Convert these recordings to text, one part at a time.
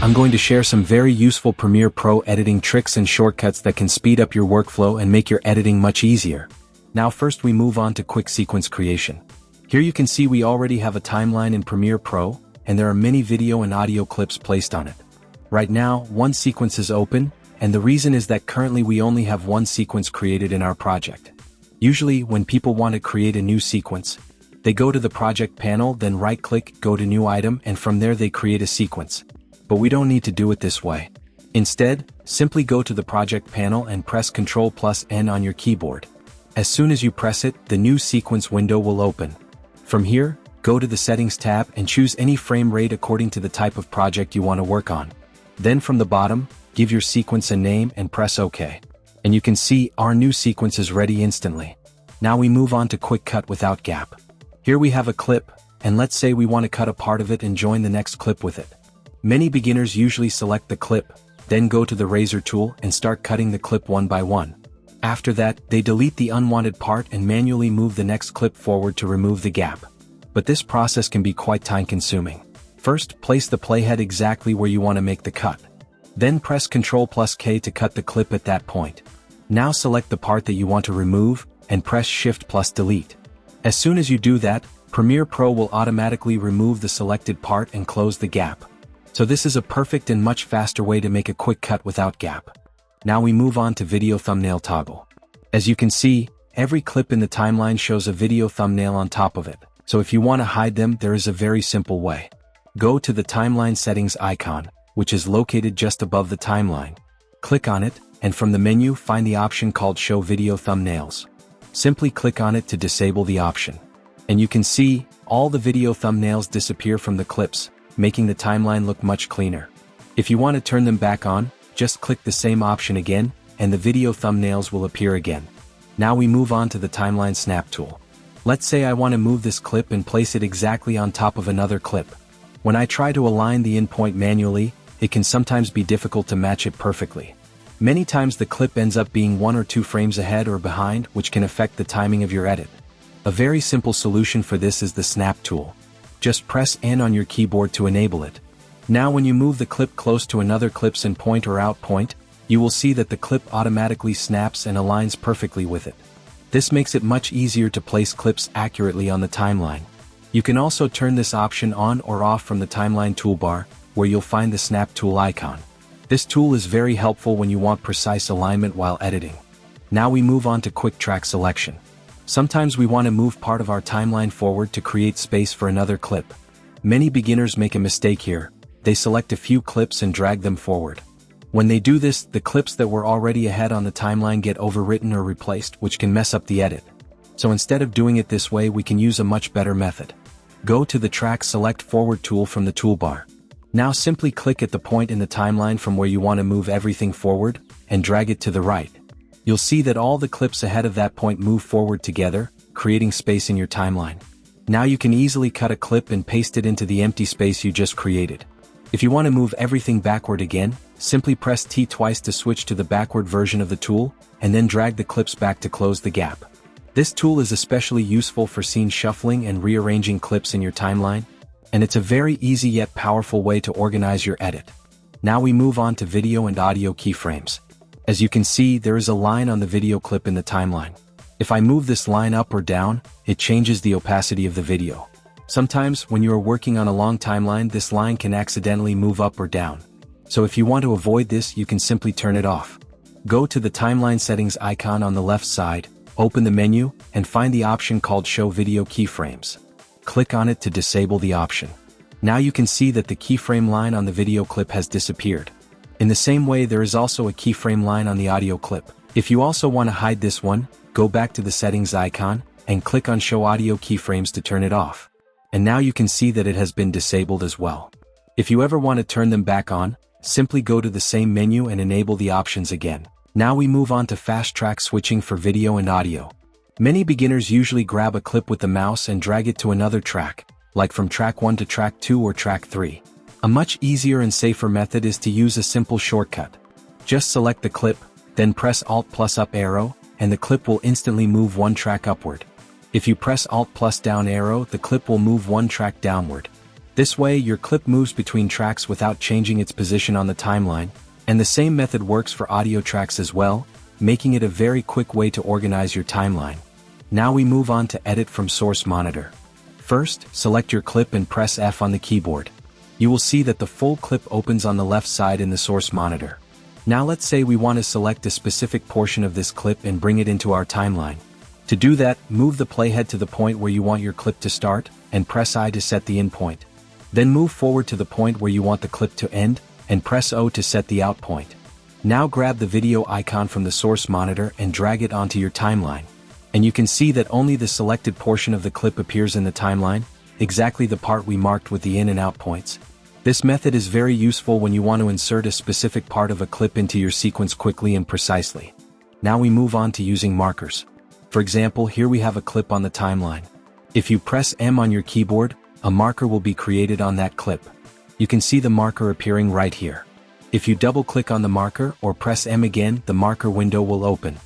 I'm going to share some very useful Premiere Pro editing tricks and shortcuts that can speed up your workflow and make your editing much easier. Now first we move on to quick sequence creation. Here you can see we already have a timeline in Premiere Pro, and there are many video and audio clips placed on it. Right now, one sequence is open, and the reason is that currently we only have one sequence created in our project. Usually, when people want to create a new sequence, they go to the project panel, then right-click, go to New Item, and from there they create a sequence. But we don't need to do it this way. Instead, simply go to the project panel and press Ctrl+N on your keyboard. As soon as you press it, the new sequence window will open. From here, go to the Settings tab and choose any frame rate according to the type of project you want to work on. Then from the bottom, give your sequence a name and press OK. And you can see our new sequence is ready instantly. Now we move on to Quick Cut without gap. Here we have a clip, and let's say we want to cut a part of it and join the next clip with it. Many beginners usually select the clip, then go to the razor tool and start cutting the clip one by one. After that, they delete the unwanted part and manually move the next clip forward to remove the gap. But this process can be quite time-consuming. First, place the playhead exactly where you want to make the cut. Then press Ctrl+K to cut the clip at that point. Now select the part that you want to remove, and press Shift+Delete. As soon as you do that, Premiere Pro will automatically remove the selected part and close the gap. So this is a perfect and much faster way to make a quick cut without gap. Now we move on to Video Thumbnail Toggle. As you can see, every clip in the timeline shows a video thumbnail on top of it. So if you want to hide them, there is a very simple way. Go to the Timeline Settings icon, which is located just above the timeline. Click on it, and from the menu find the option called Show Video Thumbnails. Simply click on it to disable the option. And you can see, all the video thumbnails disappear from the clips, making the timeline look much cleaner. If you want to turn them back on, just click the same option again, and the video thumbnails will appear again. Now we move on to the Timeline Snap tool. Let's say I want to move this clip and place it exactly on top of another clip. When I try to align the in point manually, it can sometimes be difficult to match it perfectly. Many times the clip ends up being 1 or 2 frames ahead or behind, which can affect the timing of your edit. A very simple solution for this is the Snap tool. Just press N on your keyboard to enable it. Now when you move the clip close to another clip's in point or out point, you will see that the clip automatically snaps and aligns perfectly with it. This makes it much easier to place clips accurately on the timeline. You can also turn this option on or off from the timeline toolbar, where you'll find the Snap tool icon. This tool is very helpful when you want precise alignment while editing. Now we move on to Quick Track Selection. Sometimes we want to move part of our timeline forward to create space for another clip. Many beginners make a mistake here. They select a few clips and drag them forward. When they do this, the clips that were already ahead on the timeline get overwritten or replaced, which can mess up the edit. So instead of doing it this way, we can use a much better method. Go to the Track Select Forward tool from the toolbar. Now simply click at the point in the timeline from where you want to move everything forward, and drag it to the right. You'll see that all the clips ahead of that point move forward together, creating space in your timeline. Now you can easily cut a clip and paste it into the empty space you just created. If you want to move everything backward again, simply press T twice to switch to the backward version of the tool, and then drag the clips back to close the gap. This tool is especially useful for scene shuffling and rearranging clips in your timeline, and it's a very easy yet powerful way to organize your edit. Now we move on to video and audio keyframes. As you can see, there is a line on the video clip in the timeline. If I move this line up or down, it changes the opacity of the video. Sometimes, when you are working on a long timeline, this line can accidentally move up or down. So if you want to avoid this, you can simply turn it off. Go to the Timeline Settings icon on the left side, open the menu, and find the option called Show Video Keyframes. Click on it to disable the option. Now you can see that the keyframe line on the video clip has disappeared. In the same way, there is also a keyframe line on the audio clip. If you also want to hide this one, go back to the Settings icon, and click on Show Audio Keyframes to turn it off. And now you can see that it has been disabled as well. If you ever want to turn them back on, simply go to the same menu and enable the options again. Now we move on to fast track switching for video and audio. Many beginners usually grab a clip with the mouse and drag it to another track, like from track 1 to track 2 or track 3. A much easier and safer method is to use a simple shortcut. Just select the clip, then press Alt plus up arrow, and the clip will instantly move one track upward. If you press Alt plus down arrow, the clip will move one track downward. This way, your clip moves between tracks without changing its position on the timeline, and the same method works for audio tracks as well, making it a very quick way to organize your timeline. Now we move on to edit from source monitor. First, select your clip and press F on the keyboard. You will see that the full clip opens on the left side in the source monitor. Now let's say we want to select a specific portion of this clip and bring it into our timeline. To do that, move the playhead to the point where you want your clip to start, and press I to set the in point. Then move forward to the point where you want the clip to end, and press O to set the out point. Now grab the video icon from the source monitor and drag it onto your timeline. And you can see that only the selected portion of the clip appears in the timeline, exactly the part we marked with the in and out points. This method is very useful when you want to insert a specific part of a clip into your sequence quickly and precisely. Now we move on to using markers. For example, here we have a clip on the timeline. If you press M on your keyboard, a marker will be created on that clip. You can see the marker appearing right here. If you double-click on the marker or press M again, the marker window will open.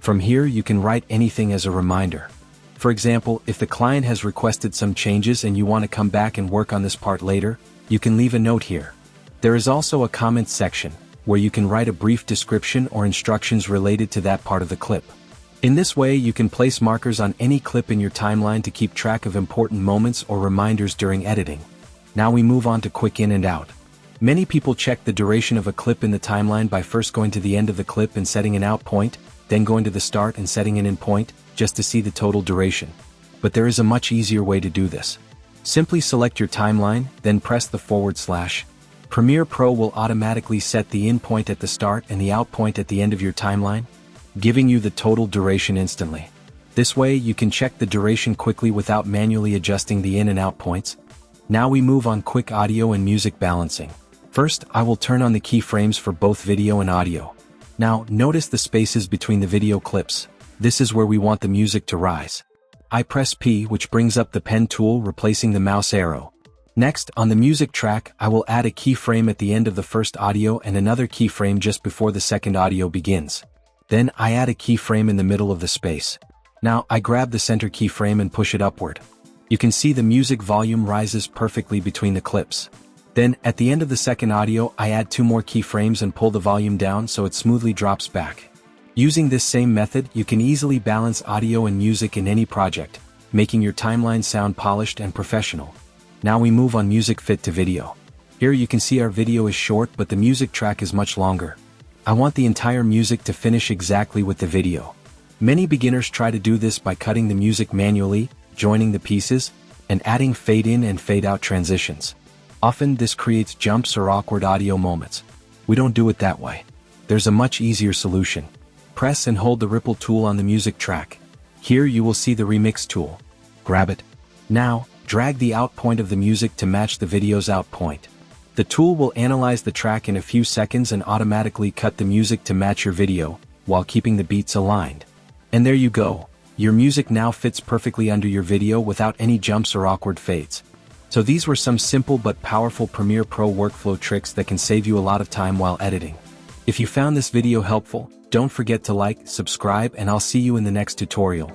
From here you can write anything as a reminder. For example, if the client has requested some changes and you want to come back and work on this part later, you can leave a note here. There is also a comments section, where you can write a brief description or instructions related to that part of the clip. In this way you can place markers on any clip in your timeline to keep track of important moments or reminders during editing. Now we move on to quick in and out. Many people check the duration of a clip in the timeline by first going to the end of the clip and setting an out point, then going to the start and setting an in point, just to see the total duration. But there is a much easier way to do this. Simply select your timeline, then press the /. Premiere Pro will automatically set the in point at the start and the out point at the end of your timeline, giving you the total duration instantly. This way you can check the duration quickly without manually adjusting the in and out points. Now we move on quick audio and music balancing. First, I will turn on the keyframes for both video and audio. Now, notice the spaces between the video clips. This is where we want the music to rise. I press P, which brings up the pen tool, replacing the mouse arrow. Next, on the music track, I will add a keyframe at the end of the first audio and another keyframe just before the second audio begins. Then I add a keyframe in the middle of the space. Now I grab the center keyframe and push it upward. You can see the music volume rises perfectly between the clips. Then, at the end of the second audio, I add 2 more keyframes and pull the volume down so it smoothly drops back. Using this same method, you can easily balance audio and music in any project, making your timeline sound polished and professional. Now we move on music fit to video. Here you can see our video is short but the music track is much longer. I want the entire music to finish exactly with the video. Many beginners try to do this by cutting the music manually, joining the pieces, and adding fade in and fade out transitions. Often this creates jumps or awkward audio moments. We don't do it that way. There's a much easier solution. Press and hold the ripple tool on the music track. Here you will see the remix tool. Grab it. Now, drag the out point of the music to match the video's out point. The tool will analyze the track in a few seconds and automatically cut the music to match your video, while keeping the beats aligned. And there you go. Your music now fits perfectly under your video without any jumps or awkward fades. So these were some simple but powerful Premiere Pro workflow tricks that can save you a lot of time while editing. If you found this video helpful, don't forget to like, subscribe, and I'll see you in the next tutorial.